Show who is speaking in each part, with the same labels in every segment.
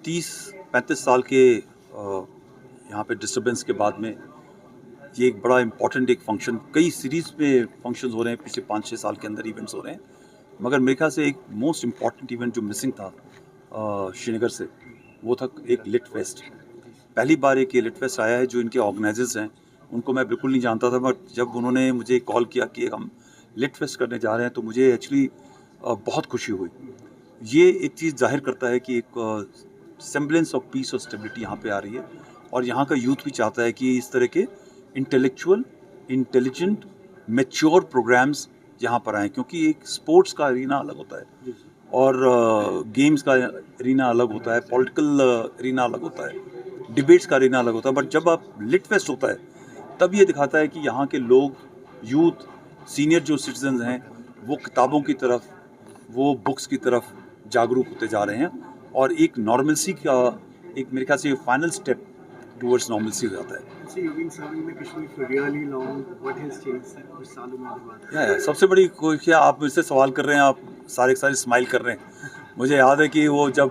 Speaker 1: 30-35 साल के यहाँ पे डिस्टर्बेंस के बाद में ये एक बड़ा इम्पॉर्टेंट एक फंक्शन, कई सीरीज़ में फंक्शंस हो रहे हैं पिछले 5-6 साल के अंदर, इवेंट्स हो रहे हैं, मगर मेरे ख्याल से एक मोस्ट इम्पॉर्टेंट इवेंट जो मिसिंग था श्रीनगर से, वो था एक लिट फेस्ट। पहली बार एक ये लिट फेस्ट आया है। जो इनके ऑर्गेनाइजर्स हैं उनको मैं बिल्कुल नहीं जानता था, बट जब उन्होंने मुझे कॉल किया कि हम लिट फेस्ट करने जा रहे हैं तो मुझे एक्चुअली बहुत खुशी हुई। ये एक चीज़ जाहिर करता है कि एक सेम्बलेंस ऑफ पीस और स्टेबिलिटी यहाँ पे आ रही है, और यहाँ का यूथ भी चाहता है कि इस तरह के इंटेलेक्चुअल, इंटेलिजेंट, मैच्योर प्रोग्राम्स यहाँ पर आएँ, क्योंकि एक स्पोर्ट्स का एरिना अलग होता है और गेम्स का एरिना अलग होता है, पॉलिटिकल एरिना अलग होता है, डिबेट्स का एरिना अलग होता है। बट जब आप लिट फेस्ट होता है तब ये दिखाता है कि यहाँ के लोग, यूथ, सीनियर जो सिटीजन्स हैं, वो किताबों की तरफ, वो बुक्स की तरफ जागरूक होते जा रहे हैं, और एक नॉर्मलसी का एक मेरे ख्याल से फाइनल स्टेप टूवर्ड्स नॉर्मलसी हो जाता है। सबसे बड़ी क्या आप मुझसे सवाल कर रहे हैं, आप सारे स्माइल कर रहे हैं। मुझे याद है कि वो जब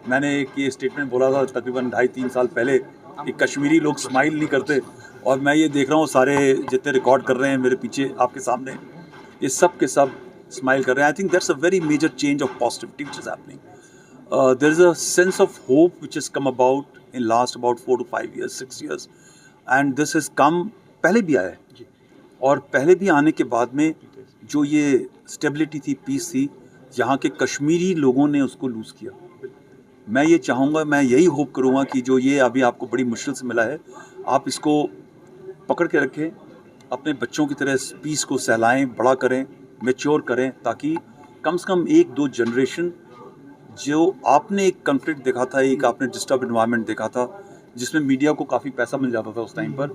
Speaker 1: मैंने एक ये स्टेटमेंट बोला था तकरीबन 2.5-3 साल पहले कि कश्मीरी लोग स्माइल नहीं करते, और मैं ये देख रहा हूँ सारे जितने रिकॉर्ड कर रहे हैं मेरे पीछे आपके सामने, ये सब के सब स्माइल कर रहे हैं। I think that's a very major change of positivity which is happening. There is a sense of hope which has come about in last about 4 to 5 years, 6 years, and this has come, पहले भी आया है, और पहले भी आने के बाद में जो ये स्टेबिलिटी थी, पीस थी, यहाँ के कश्मीरी लोगों ने उसको लूज़ किया। मैं ये चाहूँगा, मैं यही होप करूँगा कि जो ये अभी आपको बड़ी मुश्किल से मिला है, आप इसको पकड़ के रखें, अपने बच्चों की तरह इस पीस को सहलाएँ, बड़ा करें, मैच्योर करें, ताकि कम से कम 1-2 जनरेशन, जो आपने एक कॉन्फ्लिक्ट देखा था, एक आपने डिस्टर्ब एनवायरनमेंट देखा था जिसमें मीडिया को काफ़ी पैसा मिल जाता था उस टाइम पर,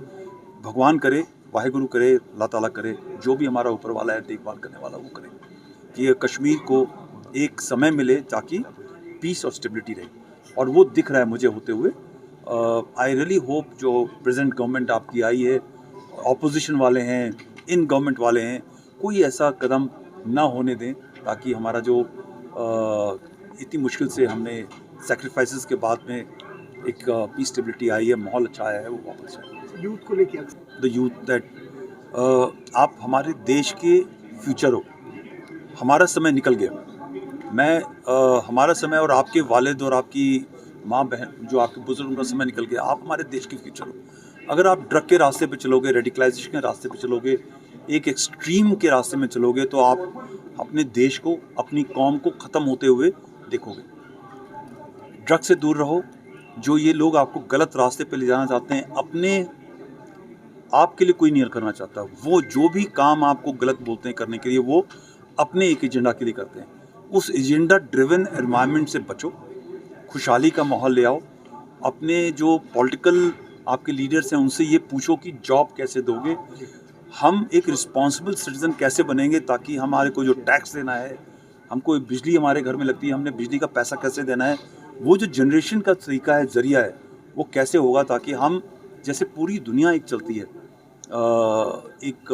Speaker 1: भगवान करे, वाहिगुरु करे, अल्लाह ताला करे, जो भी हमारा ऊपर वाला है देखभाल करने वाला वो करे कि ये कश्मीर को एक समय मिले ताकि पीस और स्टेबिलिटी रहे, और वो दिख रहा है मुझे होते हुए। आई रियली होप जो प्रेजेंट गवर्नमेंट आपकी आई है, ऑपोजिशन वाले हैं, इन गवर्नमेंट वाले हैं, कोई ऐसा कदम ना होने दें ताकि हमारा जो इतनी मुश्किल से हमने सैक्रिफाइसेस के बाद में एक पीस स्टेबिलिटी आई है, माहौल अच्छा आया है, वो वापस आए।
Speaker 2: यूथ को लेके
Speaker 1: द यूथ दैट आप हमारे देश के फ्यूचर हो। हमारा समय निकल गया। मैं हमारा समय और आपके वालिद और आपकी माँ बहन, जो आपके बुजुर्ग, का समय निकल गया। आप हमारे देश के फ्यूचर हो। अगर आप ड्रग के रास्ते पे चलोगे, रेडिकलाइजेशन के रास्ते पे चलोगे, एक एक्सट्रीम के रास्ते में चलोगे, तो आप अपने देश को, अपनी कौम को ख़त्म होते हुए देखोगे। ड्रग से दूर रहो। जो ये लोग आपको गलत रास्ते पे ले जाना चाहते हैं, अपने आपके लिए कोई नहीं करना चाहता। वो जो भी काम आपको गलत बोलते हैं करने के लिए, वो अपने एक एजेंडा के लिए करते हैं। उस एजेंडा ड्रिवन एनवायरनमेंट से बचो, खुशहाली का माहौल ले आओ। अपने जो पॉलिटिकल आपके लीडर्स हैं उनसे ये पूछो कि जॉब कैसे दोगे, हम एक रिस्पॉन्सिबल सिटीज़न कैसे बनेंगे, ताकि हमारे को जो टैक्स देना है, हमको बिजली हमारे घर में लगती है, हमने बिजली का पैसा कैसे देना है, वो जो जनरेशन का तरीका है, ज़रिया है, वो कैसे होगा, ताकि हम, जैसे पूरी दुनिया एक चलती है एक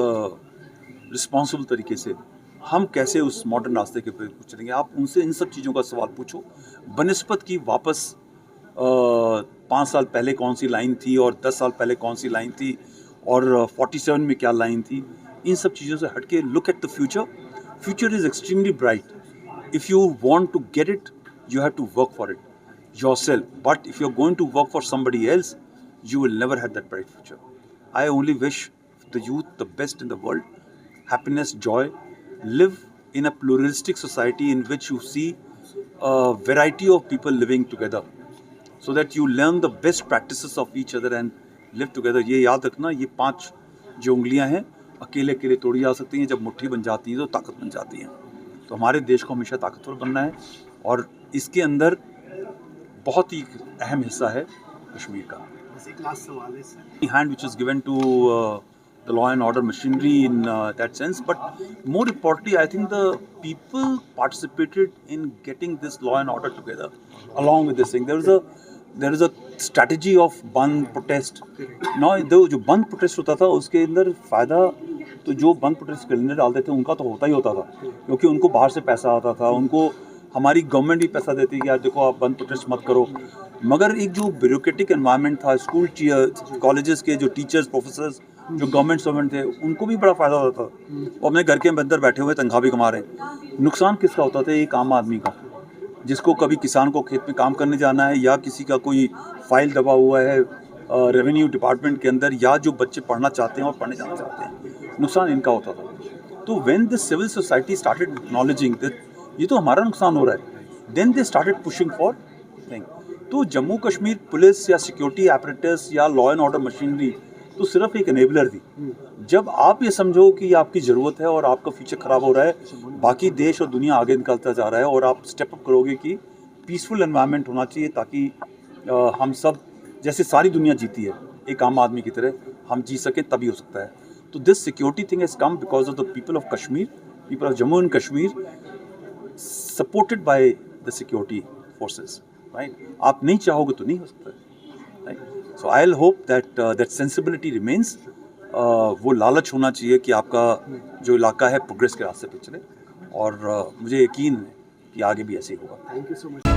Speaker 1: रिस्पॉन्सिबल तरीके से, हम कैसे उस मॉडर्न रास्ते के पे चलेंगे। आप उनसे इन सब चीज़ों का सवाल पूछो, बनिस्बत की वापस 5 साल पहले कौन सी लाइन थी और 10 साल पहले कौन सी लाइन थी और 47 में क्या लाइन थी। इन सब चीज़ों से हट के look at the future. Future is extremely bright. If you want to get it, you have to work for it yourself. But if you're going to work for somebody else, you will never have that bright future. I only wish the youth the best in the world, happiness, joy. Live in a pluralistic society in which you see a variety of people living together, so that you learn the best practices of each other and live together. ये याद रखना, ये 5 जो उंगलियां हैं अकेले अकेले तोड़ी जा सकती हैं, जब मुट्ठी बन जाती है तो ताकत बन जाती हैं। तो हमारे देश को हमेशा ताकतवर बनना है, और इसके अंदर बहुत ही अहम हिस्सा है कश्मीर का। Hand which is given to the law and order machinery in that sense, but more importantly, I think the people participated in getting this law and order together. Along with this thing, there is a strategy of बंद protest. now जो बंद protest होता था उसके अंदर फ़ायदा तो जो बंद प्रोटेस्ट कैलेंडर डालते थे उनका तो होता ही होता था, क्योंकि उनको बाहर से पैसा आता था, उनको हमारी गवर्नमेंट भी पैसा देती है कि यार देखो आप बंद प्रोटेस्ट मत करो, मगर एक जो ब्यूरोक्रेटिक एनवायरनमेंट था स्कूल कॉलेजेस के जो टीचर्स प्रोफेसर्स जो गवर्नमेंट सर्वेंट थे उनको भी बड़ा फ़ायदा होता था। वो अपने घर के अंदर बैठे हुए तनख्वाह भी कमा रहे हैं। नुकसान किसका होता था? एक आम आदमी का, जिसको कभी किसान को खेत में काम करने जाना है, या किसी का कोई फाइल दबा हुआ है रेवेन्यू डिपार्टमेंट के अंदर, या जो बच्चे पढ़ना चाहते हैं और पढ़ने जाना चाहते हैं, नुकसान इनका होता था। तो when the civil society started acknowledging that ये तो हमारा नुकसान हो रहा है, then they started pushing for thing. तो जम्मू कश्मीर पुलिस या सिक्योरिटी एपरेटस या लॉ एंड ऑर्डर मशीनरी तो सिर्फ एक एनेबलर थी। जब आप ये समझो कि आपकी ज़रूरत है और आपका फ्यूचर ख़राब हो रहा है, बाकी देश और दुनिया आगे निकलता जा रहा है, और आप स्टेप अप करोगे कि पीसफुल एनवायरनमेंट होना चाहिए ताकि हम सब जैसे सारी दुनिया जीती है एक आम आदमी की तरह हम जी सकें, तभी हो सकता है। तो this security thing has come because of the people of Kashmir, people of Jammu and Kashmir, supported by the security forces, right. आप नहीं चाहोगे तो नहीं हो सकता, right. So I will hope that sensibility remains. वो लालच होना चाहिए कि आपका जो इलाका है प्रोग्रेस के रास्ते पे चले, और मुझे यकीन है कि आगे भी ऐसे ही होगा।
Speaker 2: Thank you so much.